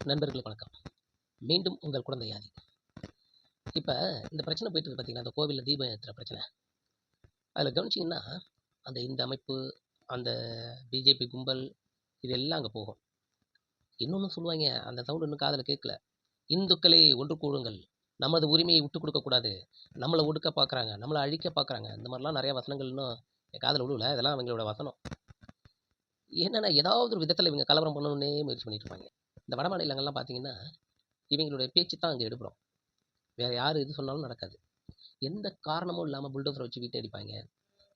நண்பர்களுக்கு வணக்கம். மீண்டும் உங்கள் குழந்தை ஆதி. இப்போ இந்த பிரச்சனை போயிட்டு இருக்கு பார்த்தீங்களா, அந்த கோவிலில் தீபம் ஏற்றுற பிரச்சனை. அதில் கவனிச்சிங்கன்னா, இந்த அமைப்பு, அந்த பிஜேபி கும்பல், இது எல்லாம் அங்கே போகும். இன்னொன்று சொல்லுவாங்க, அந்த சவுண்டு இன்னும் காதில் கேட்கல. இந்துக்களே ஒன்று கூடுங்கள், நமது உரிமையை விட்டு கொடுக்கக்கூடாது, நம்மளை ஒடுக்க பார்க்குறாங்க, நம்மளை அழிக்க பார்க்குறாங்க. இந்த மாதிரிலாம் நிறையா வசனங்கள் இன்னும் என் காதில் விழுவல. இதெல்லாம் அவங்களோட வசனம். என்னென்னா ஏதாவது ஒரு விதத்தில் இவங்க கலவரம் பண்ணணுன்னே முயற்சி பண்ணிட்டு இருப்பாங்க. இந்த வட மாநிலங்கள்லாம் பார்த்தீங்கன்னா, இவங்களுடைய பேச்சு தான் அங்கே எடுபடும். வேறு யார் எது சொன்னாலும் நடக்காது. எந்த காரணமும் இல்லாமல் புல்டோசரை வச்சு வீட்டை அடிப்பாங்க.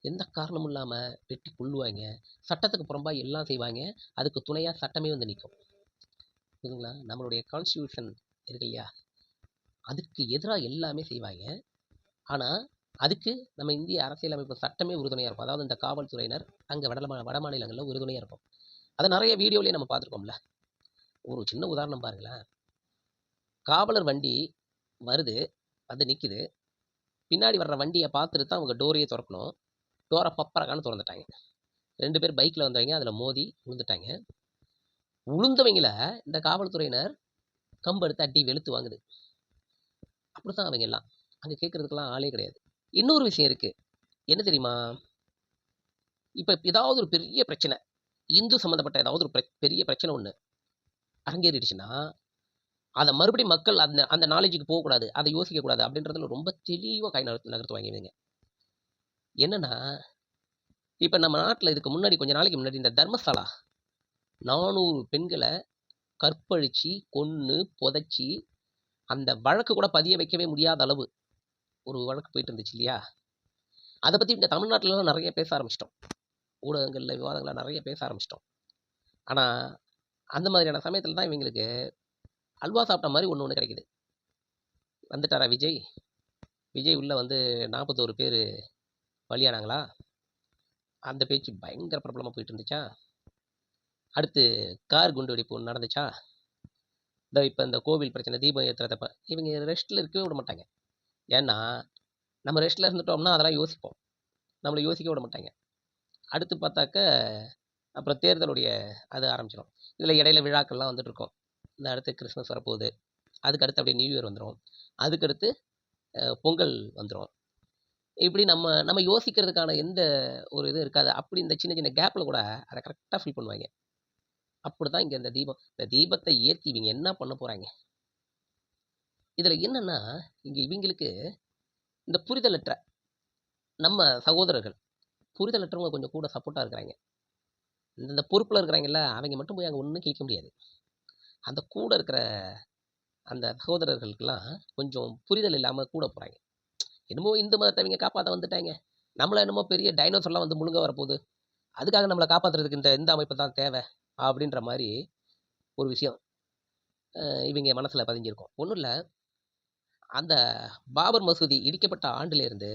எந்த காரணமும் இல்லாமல் வெட்டி கொள்ளுவாங்க. சட்டத்துக்கு புறம்பாக எல்லாம் செய்வாங்க. அதுக்கு துணையாக சட்டமே வந்து நிற்கும். புரியுதுங்களா? நம்மளுடைய கான்ஸ்டியூஷன் இருக்கு இல்லையா, அதுக்கு எதிராக எல்லாமே செய்வாங்க. ஆனால் அதுக்கு நம்ம இந்திய அரசியலமைப்பு சட்டமே உறுதுணையாக இருக்கும். அதாவது இந்த காவல்துறையினர் அங்கே வட மாநிலங்களில் உறுதுணையாக இருக்கும். அதை நிறைய வீடியோலேயே நம்ம பார்த்துருக்கோம்ல. ஒரு சின்ன உதாரணம் பாருங்களேன். காவலர் வண்டி வருது, வந்து நிற்கிது. பின்னாடி வர்ற வண்டியை பார்த்துட்டு தான் அவங்க டோரையே திறக்கணும். டோரை பப்பரக்கான்னு திறந்துட்டாங்க. 2 பேர் பைக்கில் வந்தவங்க அதில் மோதி விழுந்துட்டாங்க. விழுந்தவங்கள இந்த காவல்துறையினர் கம்பு எடுத்து அடி வெளுத்து வாங்குது. அப்படி தான் அவங்க எல்லாம். அங்கே கேட்குறதுக்கெல்லாம் ஆளே கிடையாது. இன்னொரு விஷயம் இருக்குது. என்ன தெரியுமா? இப்போ ஏதாவது ஒரு பெரிய பிரச்சனை, இந்து சம்மந்தப்பட்ட ஏதாவது ஒரு பெரிய பிரச்சனை ஒன்று அரங்கேறிடுச்சுன்னா, அதை மறுபடியும் மக்கள் அந்த நாலேஜுக்கு போகக்கூடாது, அதை யோசிக்கக்கூடாது அப்படின்றதுல ரொம்ப தெளிவாக கை நகர்த்துவாங்க இவங்க. என்னன்னா, இப்போ நம்ம நாட்டில் இதுக்கு முன்னாடி கொஞ்ச நாளைக்கு முன்னாடி இந்த தர்மசாலா 400 பெண்களை கற்பழித்து கொன்று புதைச்சி அந்த வழக்கு கூட பதிய வைக்கவே முடியாத அளவு ஒரு வழக்கு போயிட்டு இருந்துச்சு இல்லையா? அதை பற்றி இந்த தமிழ்நாட்டிலலாம் நிறைய பேச ஆரம்பிச்சிட்டோம். ஊடகங்களில் விவாதங்களை நிறைய பேச ஆரம்பிச்சிட்டோம். ஆனால் அந்த மாதிரியான சமயத்தில் தான் இவங்களுக்கு அல்வா சாப்பிட்ட மாதிரி ஒன்று கிடைக்குது. வந்துட்டாரா விஜய்? விஜய் உள்ளே வந்து 41 பேர் பலியானாங்களா? அந்த பேச்சு பயங்கர பிரபலமாக போயிட்டு இருந்துச்சா? அடுத்து கார் குண்டு வெடிப்பு ஒன்று நடந்துச்சா? இப்போ இந்த கோவில் பிரச்சனை, தீபம் ஏற்றுறதப்ப இவங்க ரெஸ்ட்டில் இருக்கவே விட மாட்டாங்க. ஏன்னா நம்ம ரெஸ்ட்டில் இருந்துட்டோம்னா அதெல்லாம் யோசிப்போம். நம்மளை யோசிக்க விட மாட்டாங்க. அடுத்து பார்த்தாக்க அப்புறம் தேர்தலுடைய அது ஆரம்பிச்சிடும். இதில் இடையில விழாக்கள்லாம் வந்துட்டு இருக்கோம். இந்த அடுத்து கிறிஸ்மஸ் வரப்போகுது. அதுக்கு அடுத்து அப்படியே நியூ இயர் வந்துடும். அதுக்கடுத்து பொங்கல் வந்துடும். இப்படி நம்ம யோசிக்கிறதுக்கான எந்த ஒரு இது இருக்காது. அப்படி இந்த சின்ன சின்ன கேப்பில் கூட அதை கரெக்டாக ஃபில் பண்ணுவாங்க. அப்படி தான் இங்கே இந்த தீபத்தை ஏற்றி இவங்க என்ன பண்ண போகிறாங்க? இதில் என்னென்னா, இங்கே இவங்களுக்கு இந்த புரிதலற்ற நம்ம சகோதரர்கள், புரிதலற்றவங்க கொஞ்சம் கூட சப்போர்ட்டாக இருக்கிறாங்க. இந்த பொறுப்பில் இருக்கிறாங்கல்ல, அவங்க மட்டும் போய் அங்கே ஒன்றும் கேட்க முடியாது. அந்த கூட இருக்கிற அந்த சகோதரர்களுக்கெல்லாம் கொஞ்சம் புரிதல் இல்லாமல் கூட போகிறாங்க. என்னமோ இந்து மதத்தை அவங்க காப்பாற்ற வந்துட்டாங்க, நம்மளை என்னமோ பெரிய டைனோசர்லாம் வந்து முழுங்க வரப்போகுது, அதுக்காக நம்மளை காப்பாற்றுறதுக்கு இந்த அமைப்பு தான் தேவை அப்படின்ற மாதிரி ஒரு விஷயம் இவங்க மனசில் பதிஞ்சிருக்கும். ஒன்றும் இல்லை, அந்த பாபர் மசூதி இடிக்கப்பட்ட ஆண்டிலேருந்து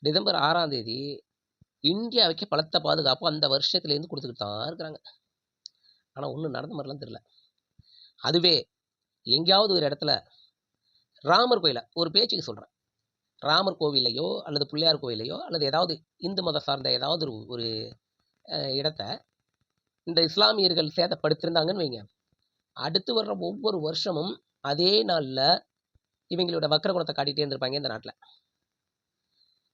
டிசம்பர் 6ஆம் தேதி இந்தியாவுக்கு பலத்த பாதுகாப்பு அந்த வருஷத்துலேருந்து கொடுத்துக்கிட்டு தான் இருக்கிறாங்க. ஆனால் ஒன்றும் நடந்த மாதிரிலாம் தெரியல. அதுவே எங்கேயாவது ஒரு இடத்துல ராமர் கோயிலை ஒரு பேச்சுக்கு சொல்கிறேன், ராமர் கோவிலையோ அல்லது பிள்ளையார் கோவிலையோ அல்லது ஏதாவது இந்து மதம் சார்ந்த ஏதாவது ஒரு இடத்த இந்த இஸ்லாமியர்கள் சேதப்படுத்திருந்தாங்கன்னு வைங்க, அடுத்து வர்ற ஒவ்வொரு வருஷமும் அதே நாளில் இவங்களோட வக்கர குணத்தை காட்டிகிட்டே இருந்திருப்பாங்க இந்த நாட்டில்.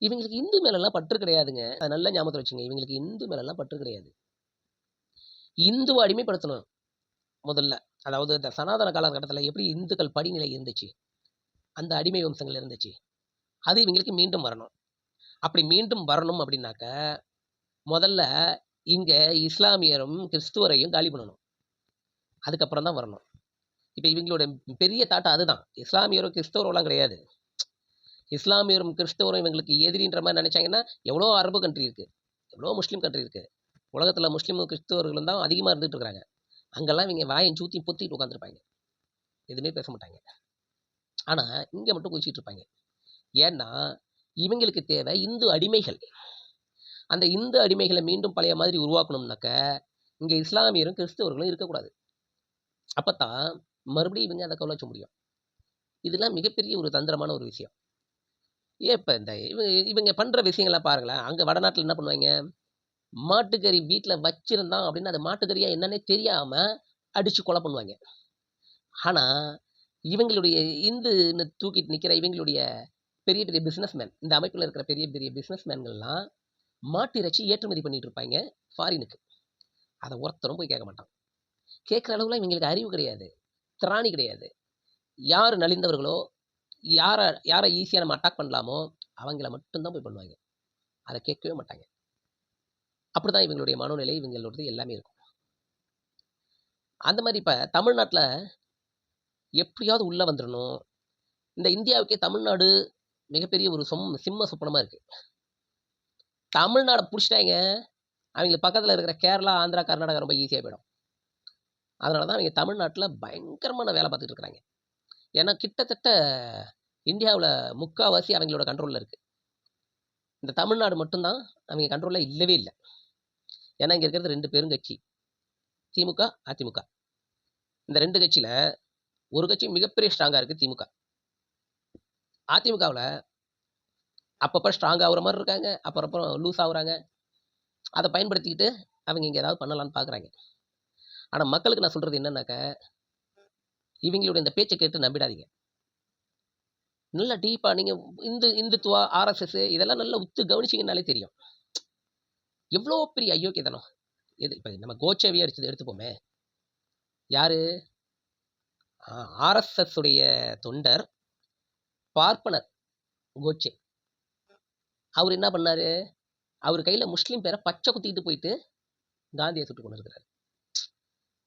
இவங்களுக்கு இந்து மேலெல்லாம் பற்று கிடையாதுங்க. அதை நல்லா ஞாபகத்தில் வச்சுங்க. இவங்களுக்கு இந்து மேலெல்லாம் பற்று கிடையாது. இந்துவை அடிமைப்படுத்தணும் முதல்ல. அதாவது இந்த சனாதன காலகட்டத்தில் எப்படி இந்துக்கள் படிநிலை இருந்துச்சு, அந்த அடிமை வம்சங்கள் இருந்துச்சு, அது இவங்களுக்கு மீண்டும் வரணும். அப்படி மீண்டும் வரணும் அப்படின்னாக்க முதல்ல இங்கே இஸ்லாமியரும் கிறிஸ்துவரையும் காலி பண்ணணும். அதுக்கப்புறம் தான் வரணும். இப்போ இவங்களோட பெரிய தாட்டம் அதுதான். இஸ்லாமியரும் கிறிஸ்தவரெல்லாம் கிடையாது. இஸ்லாமியரும் கிறிஸ்தவரும் இவங்களுக்கு எதிரின்ற மாதிரி நினச்சாங்கன்னா, எவ்வளோ அரபு கண்ட்ரி இருக்குது, எவ்வளோ முஸ்லீம் கண்ட்ரி இருக்குது. உலகத்தில் முஸ்லீமும் கிறிஸ்தவர்களும் தான் அதிகமாக இருந்துகிட்டு இருக்கிறாங்க. அங்கெல்லாம் இவங்க வாயின் சூத்தி பொத்திட்டு உட்காந்துருப்பாங்க, எதுவுமே பேச மாட்டாங்க. ஆனால் இங்கே மட்டும் குதிச்சிட்டு இருப்பாங்க. ஏன்னா இவங்களுக்கு தேவை இந்து அடிமைகள். அந்த இந்து அடிமைகளை மீண்டும் பழைய மாதிரி உருவாக்கணும்னாக்க இங்கே இஸ்லாமியரும் கிறிஸ்தவர்களும் இருக்கக்கூடாது. அப்போ தான் மறுபடியும் இவங்க அதை கவனிச்ச முடியும். இதெல்லாம் மிகப்பெரிய ஒரு தந்திரமான ஒரு விஷயம். இப்போ இந்த இவங்க பண்ணுற விஷயங்கள்லாம் பாருங்களேன். அங்கே வடநாட்டில் என்ன பண்ணுவாங்க, மாட்டுக்கறி வீட்டில் வச்சுருந்தான் அப்படின்னா அது மாட்டுக்கறியாக என்னன்னே தெரியாமல் அடித்து கொலை பண்ணுவாங்க. ஆனால் இவங்களுடைய இந்துன்னு தூக்கிட்டு நிற்கிற இவங்களுடைய பெரிய பெரிய பிஸ்னஸ்மேன், இந்த அமைப்பில் இருக்கிற பெரிய பெரிய பிஸ்னஸ்மேன்கள்லாம் மாட்டு இறைச்சி ஏற்றுமதி பண்ணிட்டு இருப்பாங்க ஃபாரினுக்கு. அதை ஒருத்தரும் போய் கேட்க மாட்டான். கேட்குற அளவுலாம் இவங்களுக்கு அறிவு கிடையாது, திராணி கிடையாது. யார் நலிந்தவர்களோ, யாரை ஈஸியாக நம்ம அட்டாக் பண்ணலாமோ அவங்கள மட்டும்தான் போய் பண்ணுவாங்க. அதை கேட்கவே மாட்டாங்க. அப்படி தான் இவங்களுடைய மனோநிலை, இவங்களோடது எல்லாமே இருக்கும். அந்த மாதிரி இப்போ தமிழ்நாட்டில் எப்படியாவது உள்ளே வந்துடணும். இந்த இந்தியாவுக்கே தமிழ்நாடு மிகப்பெரிய ஒரு சிம்ம சொப்பனமாக இருக்குது. தமிழ்நாடை பிடிச்சிட்டாங்க, அவங்களுக்கு பக்கத்தில் இருக்கிற கேரளா, ஆந்திரா, கர்நாடகா ரொம்ப ஈஸியாக போயிடும். அதனால தான் அவங்க தமிழ்நாட்டில் பயங்கரமான வேலை பார்த்துட்டு இருக்கிறாங்க. ஏன்னா கிட்டத்தட்ட இந்தியாவில் முக்கால்வாசி அவங்களோட கண்ட்ரோலில் இருக்குது. இந்த தமிழ்நாடு மட்டும்தான் அவங்க கண்ட்ரோலில் இல்லவே இல்லை. ஏன்னா இங்கே இருக்கிறது 2 பெருங்கட்சி, திமுக, அதிமுக. இந்த 2 கட்சியில் ஒரு கட்சி மிகப்பெரிய ஸ்ட்ராங்காக இருக்குது, திமுக. அதிமுகவில் அப்பப்போ ஸ்ட்ராங் ஆகுற மாதிரி இருக்காங்க, அப்புறம் லூஸ் ஆகுறாங்க. அதை பயன்படுத்திக்கிட்டு அவங்க இங்கே ஏதாவது பண்ணலான்னு பார்க்குறாங்க. ஆனால் மக்களுக்கு நான் சொல்கிறது என்னன்னாக்கா, இவங்களுடைய இந்த பேச்சை கேட்டு நம்பிடாதீங்க. நல்லா டீப்பாக நீங்கள் இந்துத்துவா, ஆர்எஸ்எஸ் இதெல்லாம் நல்லா உத்து கவனிச்சிங்கனாலே தெரியும் எவ்வளோ பெரிய அயோக்கியத்தனம். இப்போ நம்ம கோச்சேவியை எடுத்துப்போமே, யார்? ஆர்எஸ்எஸ் உடைய தொண்டர் பார்ப்பனர் கோச்சே. அவர் என்ன பண்ணார்? அவர் கையில் முஸ்லீம் பேரை பச்சை குத்திக்கிட்டு போயிட்டு காந்தியை சுட்டு கொண்டு இருக்கிறார்.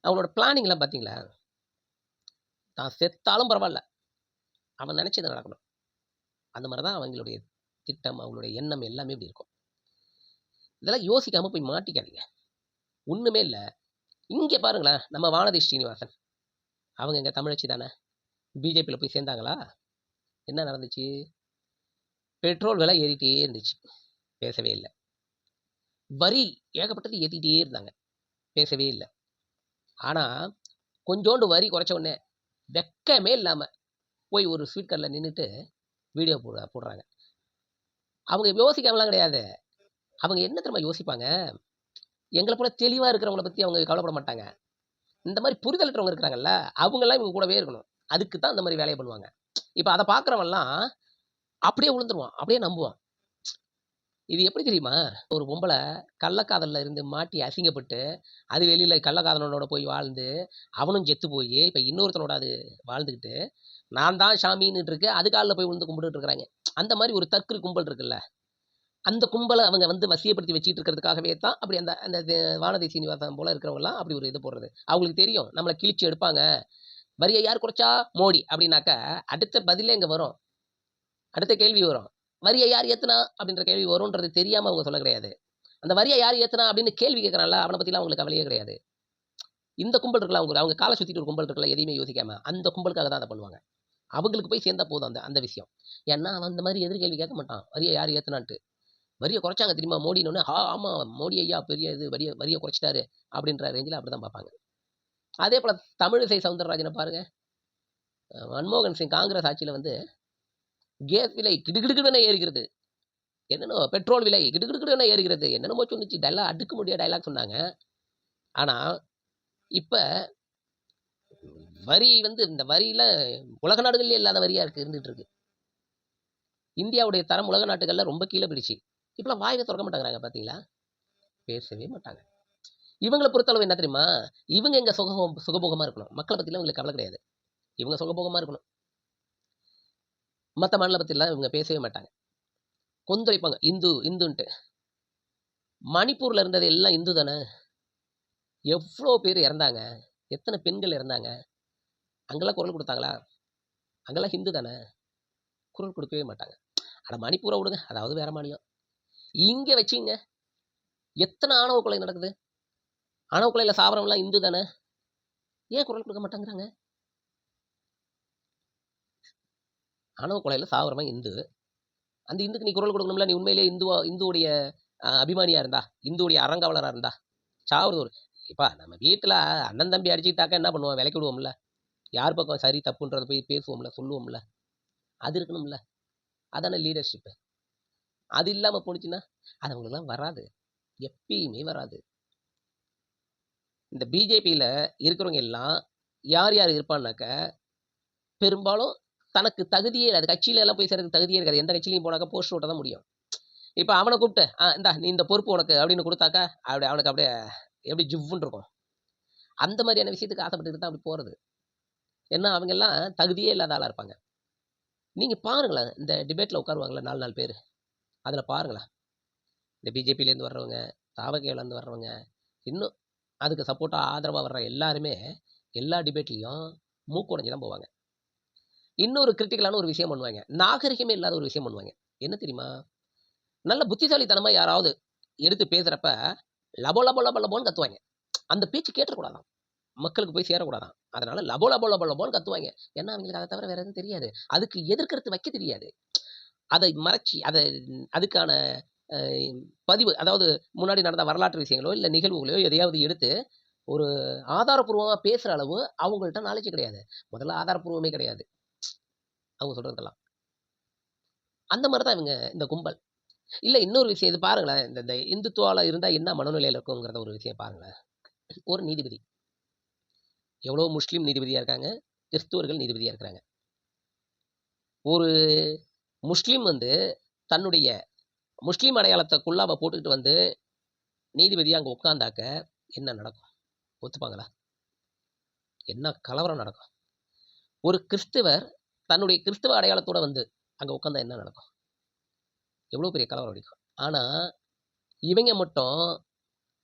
அவங்களோட பிளானிங்லாம் பார்த்தீங்களா? தான் செத்தாலும் பரவாயில்ல, அவன் நினச்சது நடக்கணும். அந்த மாதிரி தான் அவங்களுடைய திட்டம், அவங்களுடைய எண்ணம் எல்லாமே இப்படி இருக்கும். இதெல்லாம் யோசிக்காமல் போய் மாட்டிக்காதீங்க. ஒன்றுமே இல்லை. இங்கே பாருங்களேன், நம்ம வானதி ஸ்ரீனிவாசன் அவங்க எங்கள் தமிழச்சி தானே, பிஜேபியில் போய் சேர்ந்தாங்களா? என்ன நடந்துச்சு? பெட்ரோல் விலை ஏறிட்டே இருந்துச்சு, பேசவே இல்லை. வரி ஏகப்பட்டது ஏற்றிக்கிட்டே இருந்தாங்க, பேசவே இல்லை. ஆனால் கொஞ்சோண்டு வரி குறைச்ச உடனே வெக்கமே இல்லாமல் போய் ஒரு ஸ்வீட் கடையில் நின்றுட்டு வீடியோ போடுறாங்க. அவங்க யோசிக்காமலாம் கிடையாது. அவங்க என்ன தெரியுமா யோசிப்பாங்க? எங்களை போல தெளிவாக இருக்கிறவங்கள பற்றி அவங்க கவலைப்பட மாட்டாங்க. இந்த மாதிரி புரிதலற்றவங்க இருக்கிறாங்கல்ல, அவங்கெல்லாம் இவங்க கூடவே இருக்கணும். அதுக்கு தான் இந்த மாதிரி வேலையை பண்ணுவாங்க. இப்போ அதை பார்க்குறவன்லாம் அப்படியே விழுந்துருவான், அப்படியே நம்புவான். இது எப்படி தெரியுமா? ஒரு பொம்பளை கள்ளக்காதலில் இருந்து மாட்டி அசிங்கப்பட்டு அது வெளியில் கள்ளக்காதலனோட போய் வாழ்ந்து அவனும் செத்து போய் இப்போ இன்னொருத்தனோட அது வாழ்ந்துக்கிட்டு நான் தான் சாமின்னு இருக்கு, அது காலில் போய் விழுந்து கும்பிட்டு இருக்கிறாங்க. அந்த மாதிரி ஒரு தற்கொலை கும்பல் இருக்குல்ல, அந்த கும்பலை அவங்க வந்து வசியப்படுத்தி வச்சுட்டு இருக்கிறதுக்காகவே தான் அப்படி அந்த அந்த வானதி சீனிவாசன் போல இருக்கிறவங்கலாம் அப்படி ஒரு இது போடுறது. அவங்களுக்கு தெரியும் நம்மளை கிழிச்சு எடுப்பாங்க. வரியை யார் குறைச்சா? மோடி அப்படின்னாக்கா அடுத்த பதிலே இங்கே வரும், அடுத்த கேள்வி வரும், வரியை யார் ஏற்றுனா அப்படின்ற கேள்வி வரும்ன்றது தெரியாமல் அவங்க சொல்ல கிடையாது. அந்த வரியை யார் ஏற்றுனா அப்படின்னு கேள்வி கேட்குறான்ல, அவனை பற்றிலாம் அவங்களுக்கு கவலையே கிடையாது. இந்த கும்பல் இருக்குல்ல, அவங்க காலை சுற்றிட்டு ஒரு கும்பல் இருக்குல்ல, எதையுமே யோசிக்காம அந்த கும்பலுக்காக தான் அதை பண்ணுவாங்க. அவங்களுக்கு போய் சேர்ந்தா போதும் அந்த அந்த விஷயம். ஏன்னா அவன் அந்த மாதிரி எதிர்கேள்வி கேட்க மாட்டான், வரியை யார் ஏற்றுனான்ட்டு. வரியை குறைச்சாங்க தெரியுமா மோடினோன்னு, ஆமாம் மோடி ஐயா பெரிய இது வரியை குறைச்சிட்டாரு அப்படின்ற ரேஞ்சில் அப்படி தான் பார்ப்பாங்க. அதே போல் தமிழிசை சவுந்தரராஜனை பாருங்கள். மன்மோகன் சிங் காங்கிரஸ் ஆட்சியில் வந்து கேஸ் விலை கிடுகிடுன்னு ஏறுகிறது, என்னென்னோ பெட்ரோல் விலை கிடுகிடுன்னு ஏறுகிறது, என்னென்னமோ சொன்னிச்சு, டைலாக் அடுக்க முடியாத டைலாக் சொன்னாங்க. ஆனால் இப்போ வரி வந்து இந்த வரியில் உலக நாடுகள்லேயே இல்லாத வரியாக இருந்துகிட்டு இருக்கு. இந்தியாவுடைய தரம் உலக நாட்டுகளில் ரொம்ப கீழே பிடிச்சி இப்போலாம் வாயில திறக்க மாட்டாங்கிறாங்க. பார்த்தீங்களா? பேசவே மாட்டாங்க. இவங்களை பொறுத்தளவு என்ன தெரியுமா? இவங்க எங்க சுகபோகமாக இருக்கணும், மக்களை பற்றிலாம் இவங்களுக்கு கவலை கிடையாது. இவங்க சுகபோகமாக இருக்கணும், மற்ற மாநில பற்றிலாம் இவங்க பேசவே மாட்டாங்க. கொந்தளிப்பாங்க இந்துன்ட்டு. மணிப்பூரில் இருந்தது எல்லாம் இந்து தானே, எவ்வளோ பேர் இறந்தாங்க, எத்தனை பெண்கள் இறந்தாங்க, அங்கெல்லாம் குரல் கொடுத்தாங்களா? அங்கெல்லாம் ஹிந்து தானே, குரல் கொடுக்கவே மாட்டாங்க. ஆனால் மணிப்பூரை விடுங்க, அதாவது வேற மாநிலம். இங்கே வச்சிங்க எத்தனை ஆணவ கொலை நடக்குது, ஆணவ கொலையில் சாவரம்லாம் இந்து தானே, ஏன் குரல் கொடுக்க மாட்டாங்கிறாங்க? ஆணவ கொலையில் சாவரமாக இந்து, அந்த இந்துக்கு நீ குரல் கொடுக்கணும்ல. நீ உண்மையிலேயே இந்துவுடைய அபிமானியாக இருந்தா, இந்துவுடைய அறங்காவலராக இருந்தா, சாவுறது ஒரு இப்போ நம்ம வீட்டில் அண்ணன் தம்பி அடிச்சுக்கிட்டாக்கா என்ன பண்ணுவோம்? விலைக்கு விடுவோம்ல, யார் பக்கம் சரி தப்புன்றதை போய் பேசுவோம்ல, சொல்லுவோம்ல, அது இருக்கணும்ல. அதானே லீடர்ஷிப்பு. அது இல்லாமல் போணுச்சுன்னா அது அவங்களுக்குலாம் வராது, எப்பயுமே வராது. இந்த பிஜேபியில் இருக்கிறவங்க எல்லாம் யார் யார் இருப்பான்னாக்க பெரும்பாலும் தனக்கு தகுதியே அது கட்சியில எல்லாம் போய் சேர்றதுக்கு தகுதியே இருக்காது. எந்த கட்சியிலையும் போனாக்கா போஸ்ட் ஓட்ட தான் முடியும். இப்போ அவனை கூப்பிட்டு இந்தா நீ இந்த பொறுப்பு உனக்கு அப்படின்னு கொடுத்தாக்கா அவனுக்கு அப்படியே எப்படி ஜிவ்வுன்னு இருக்கும். அந்த மாதிரியான விஷயத்துக்கு ஆசைப்பட்டுட்டு தான் அப்படி போகிறது. ஏன்னா அவங்க எல்லாம் தகுதியே இல்லாத ஆளாக இருப்பாங்க. நீங்கள் பாருங்களேன், இந்த டிபேட்டில் உட்காருவாங்களே 4 பேர், அதில் பாருங்களேன், இந்த பிஜேபியிலேருந்து வர்றவங்க, தாவகேலேருந்து வர்றவங்க, இன்னும் அதுக்கு சப்போர்ட்டாக ஆதரவாக வர்ற எல்லாருமே எல்லா டிபேட்லேயும் மூக்குடைஞ்சு தான் போவாங்க. இன்னொரு கிரிட்டிக்கலான ஒரு விஷயம் பண்ணுவாங்க, நாகரிகமே இல்லாத ஒரு விஷயம் பண்ணுவாங்க. என்ன தெரியுமா? நல்ல புத்திசாலித்தனமாக யாராவது எடுத்து பேசுகிறப்ப லபோ லபோ லபோ லபோன்னு கத்துவாங்க. அந்த பேச்சு கேட்டக்கூடாதான், மக்களுக்கு போய் சேரக்கூடாதான். அதனால லபோ லபோ லபோ லபோன்னு கத்துவாங்க. ஏன்னா அவங்களுக்கு அதை தவிர வேற எதுவும் தெரியாது. அதுக்கு எதிர்க்கிறது வைக்க தெரியாது. அதை மறைச்சி அதுக்கான பதிவு, அதாவது முன்னாடி நடந்த வரலாற்று விஷயங்களோ இல்லை நிகழ்வுகளோ எதையாவது எடுத்து ஒரு ஆதாரப்பூர்வமாக பேசுகிற அளவு அவங்கள்ட்ட நாலேஜ் கிடையாது. முதல்ல ஆதாரப்பூர்வமே கிடையாது அவங்க சொல்கிறதெல்லாம். அந்த மாதிரி தான் இவங்க இந்த கும்பல். இல்லை இன்னொரு விஷயம், இது பாருங்களேன், இந்த இந்துத்துவாவில் இருந்தால் என்ன மனநிலையில் இருக்குங்கிறத ஒரு விஷயம் பாருங்களேன். ஒரு நீதிபதி, எவ்வளோ முஸ்லீம் நீதிபதியாக இருக்காங்க, கிறிஸ்துவர்கள் நீதிபதியாக இருக்கிறாங்க. ஒரு முஸ்லீம் தன்னுடைய முஸ்லீம் அடையாளத்தை குள்ளாவை போட்டுக்கிட்டு நீதிபதியாக அங்கே உட்காந்தாக்க என்ன நடக்கும்? ஒத்துப்பாங்களா? என்ன கலவரம் நடக்கும்? ஒரு கிறிஸ்துவர் தன்னுடைய கிறிஸ்தவ அடையாளத்தோட அங்கே உட்காந்தா என்ன நடக்கும்? எவ்வளோ பெரிய கலவரம் அடிக்கும். ஆனால் இவங்க மட்டும்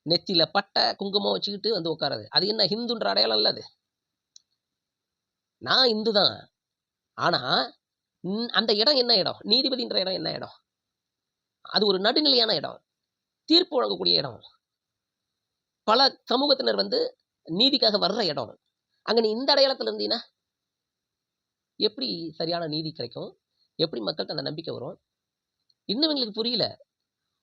நெத்தியில் பட்டை குங்குமம் வச்சுக்கிட்டு உட்காராது. அது என்ன ஹிந்துன்ற அடையாளம் இல்லை. அது நான் இந்து தான், ஆனால் அந்த இடம் என்ன இடம்? நீதிபதின்ற இடம் என்ன இடம்? அது ஒரு நடுநிலையான இடம், தீர்ப்பு வழங்கக்கூடிய இடம், பல சமூகத்தினர் நீதிக்காக வர்ற இடம். அங்கே நீ இந்த அடையாளத்தில் இருந்தீங்கன்னா எப்படி சரியான நீதி கிடைக்கும்? எப்படி மக்கள்கிட்ட அந்த நம்பிக்கை வரும்? இன்னும் எங்களுக்கு புரியல.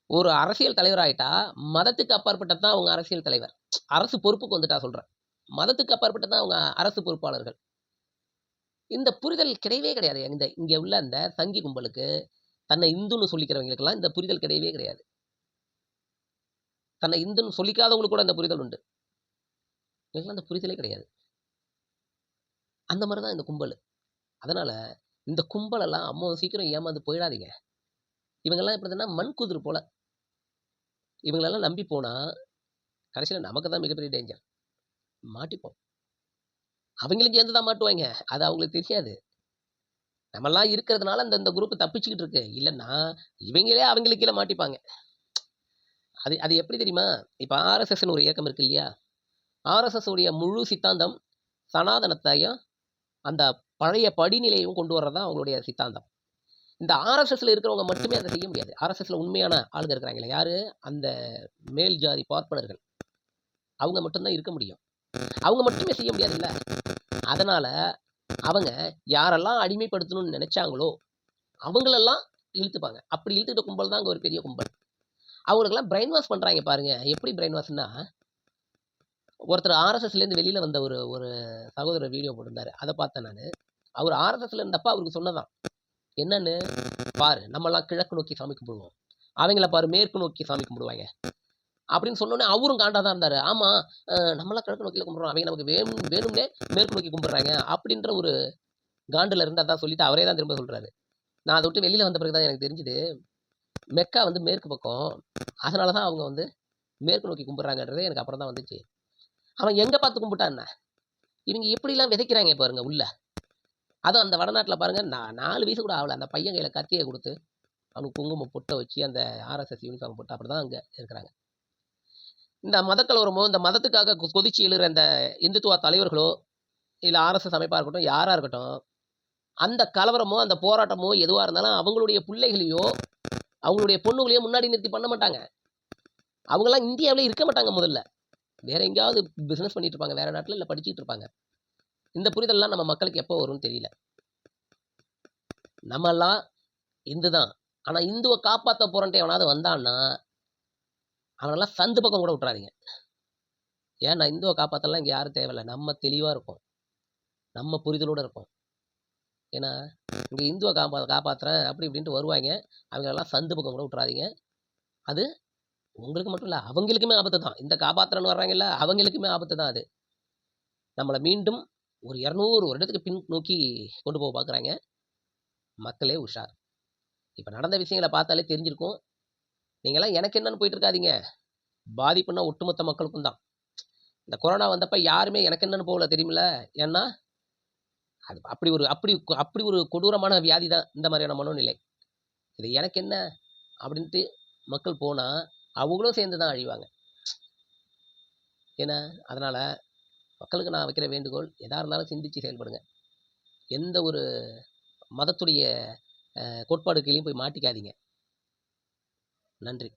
ஒரு அரசியல் தலைவர் ஆயிட்டா மதத்துக்கு அப்பாற்பட்டது தான் அவங்க அரசியல் தலைவர். அரசு பொறுப்புக்கு வந்துட்டா சொல்கிறேன், மதத்துக்கு அப்பாற்பட்டது தான் அவங்க அரசு பொறுப்பாளர்கள். இந்த புரிதல் கிடையவே கிடையாது. இங்கே உள்ள அந்த சங்கி கும்பலுக்கு, தன்னை இந்துன்னு சொல்லிக்கிறவங்களுக்கெல்லாம் இந்த புரிதல் கிடையவே கிடையாது. தன்னை இந்துன்னு சொல்லிக்காதவங்களுக்கு கூட அந்த புரிதல் உண்டு. எங்களுக்கெல்லாம் அந்த புரிதலே கிடையாது. அந்த மாதிரி தான் இந்த கும்பல். அதனால் இந்த கும்பலெல்லாம் அவ்வளோ சீக்கிரம் ஏமாந்து போயிடாதீங்க. இவங்கெல்லாம் எப்படின்னா மண் குதிர் போல். இவங்களெல்லாம் நம்பி போனால் கடைசியில் நமக்கு தான் மிகப்பெரிய டேஞ்சர். மாட்டிப்போம். அவங்களுக்கு சேர்ந்து தான் மாட்டுவாங்க, அது அவங்களுக்கு தெரியாது. நம்மெல்லாம் இருக்கிறதுனால இந்த குரூப் தப்பிச்சுக்கிட்டு இருக்கு. இல்லைன்னா இவங்களே அவங்களுக்கு கீழே மாட்டிப்பாங்க. அது எப்படி தெரியுமா? இப்போ ஆர்எஸ்எஸ்ன்னு ஒரு இயக்கம் இருக்கு இல்லையா? ஆர்எஸ்எஸ் உடைய முழு சித்தாந்தம் சனாதனத்தையும் அந்த பழைய படிநிலையும் கொண்டு வர்றது தான் அவங்களுடைய சித்தாந்தம். இந்த ஆர்எஸ்எஸ்ல இருக்கிறவங்க மட்டுமே அதை செய்ய முடியாது. ஆர்எஸ்எஸ்ல உண்மையான ஆளுங்க இருக்கிறாங்களே, யாரு? அந்த மேல் ஜாதி பார்ப்பனர்கள். அவங்க மட்டும்தான் இருக்க முடியும். அவங்க மட்டுமே செய்ய முடியாதுல்ல. அதனால அவங்க யாரெல்லாம் அடிமைப்படுத்தணும்னு நினைச்சாங்களோ அவங்களெல்லாம் இழுத்துப்பாங்க. அப்படி இழுத்துக்கிட்ட கும்பல் தான் அங்கே ஒரு பெரிய கும்பல். அவங்களுக்கெல்லாம் பிரெயின் வாஷ் பண்ணுறாங்க பாருங்க. எப்படி பிரெயின் வாஷ்னா, ஒருத்தர் ஆர்எஸ்எஸ்லேருந்து வெளியில் வந்த ஒரு சகோதரர் வீடியோ போட்டிருந்தாரு. அதை பார்த்தேன் நான். அவர் ஆர்எஸ்எஸ்ல இருந்தப்ப அவருக்கு சொன்னதான் என்னன்னு பாரு, நம்மலாம் கிழக்கு நோக்கி சாமி கும்பிடுவோம், அவங்கள பாரு மேற்கு நோக்கி சாமி கும்பிடுவாங்க அப்படின்னு சொன்னோன்னே அவரும் காண்டா தான் இருந்தார். ஆமாம், நம்மளாம் கிழக்கு நோக்கியில் கும்பிட்றோம், அவங்க நமக்கு வேணும்னே மேற்கு நோக்கி கும்பிட்றாங்க அப்படின்ற ஒரு காண்டில் இருந்தால் தான் சொல்லிட்டு அவரே தான் திரும்ப சொல்கிறாரு. நான் அதை விட்டு வெளியில் வந்த பிறகு தான் எனக்கு தெரிஞ்சுது, மெக்கா மேற்கு பக்கம், அதனால தான் அவங்க மேற்கு நோக்கி கும்பிட்றாங்கன்றதே எனக்கு அப்புறம் தான் வந்துச்சு. அவன் எங்கே பார்த்து கும்பிட்டான்னா, இவங்க எப்படிலாம் விதைக்கிறாங்க பாருங்க உள்ள. அதுவும் அந்த வடநாட்டில் பாருங்கள், 4 வயசு கூட ஆகலை, அந்த பையன் கையில் கத்தியை கொடுத்து அவனுக்கு குங்குமம் பொட்டை வச்சு அந்த ஆர்எஸ்எஸ் யூனிஃபார்ம் போட்டு அப்படி தான் அங்கே இருக்கிறாங்க. இந்த மதக்கலவரமோ, இந்த மதத்துக்காக கொதிச்சு எழுற இந்த இந்துத்துவ தலைவர்களோ இல்லை ஆர்எஸ்எஸ் அமைப்பாக இருக்கட்டும், யாராக இருக்கட்டும், அந்த கலவரமோ அந்த போராட்டமோ எதுவாக இருந்தாலும் அவங்களுடைய பிள்ளைகளையோ அவங்களுடைய பொண்ணுகளையோ முன்னாடி நிறுத்தி பண்ண மாட்டாங்க. அவங்கெல்லாம் இந்தியாவிலே இருக்க மாட்டாங்க. முதல்ல வேற எங்கேயாவது பிஸ்னஸ் பண்ணிட்டு இருப்பாங்க, வேற நாட்டில் இல்லை படிச்சுட்டு இருப்பாங்க. இந்த புரிதல்லாம் நம்ம மக்களுக்கு எப்போ வரும்னு தெரியல. நம்மெல்லாம் இந்து தான், ஆனால் இந்துவை காப்பாற்ற போகிறன்ட்டு எவனாவது வந்தான்னா அவனெல்லாம் சந்து பக்கம் கூட விட்றாதீங்க. ஏன்னா இந்துவை காப்பாற்றலாம் இங்கே யாரும் தேவையில்லை. நம்ம தெளிவாக இருக்கும், நம்ம புரிதலோடு இருக்கும். ஏன்னா இங்கே இந்துவை காப்பாற்றுறேன் அப்படி இப்படின்ட்டு வருவாங்க. அவங்களெல்லாம் சந்து பக்கம் கூட விட்றாதீங்க. அது உங்களுக்கு மட்டும் இல்ல, அவங்களுக்குமே ஆபத்து தான். இந்த காப்பாத்துறன்னு வர்றாங்கல்ல, அவங்களுக்குமே ஆபத்து தான் அது. நம்மள மீண்டும் ஒரு 200 வருடத்துக்கு பின்னோக்கி கொண்டு போக பார்க்குறாங்க. மக்களே உஷார். இப்ப நடந்த விஷயங்கள பார்த்தாலே தெரிஞ்சிருக்கும். நீங்கலாம் எனக்கு என்னன்னு போயிட்டு இருக்காதீங்க. பாதிப்புன்னா ஒட்டுமொத்த மக்களுக்கும் தான். இந்த கொரோனா வந்தப்ப யாருமே எனக்கு என்னன்னு போகல தெரியுமில்ல? ஏன்னா, அது அப்படி ஒரு கொடூரமான வியாதி தான் இந்த மாதிரியான மனோநிலை. இது எனக்கு என்ன அப்படின்ட்டு மக்கள் போனா, அவங்களும் சேர்ந்து தான் அழிவாங்க. ஏன்னா, அதனால மக்களுக்கு நான் வைக்கிற வேண்டுகோள், எதா இருந்தாலும் சிந்திச்சு செயல்படுங்க. எந்த ஒரு மதத்துடைய கோட்பாடு கீழயும் போய் மாட்டிக்காதீங்க. நன்றி.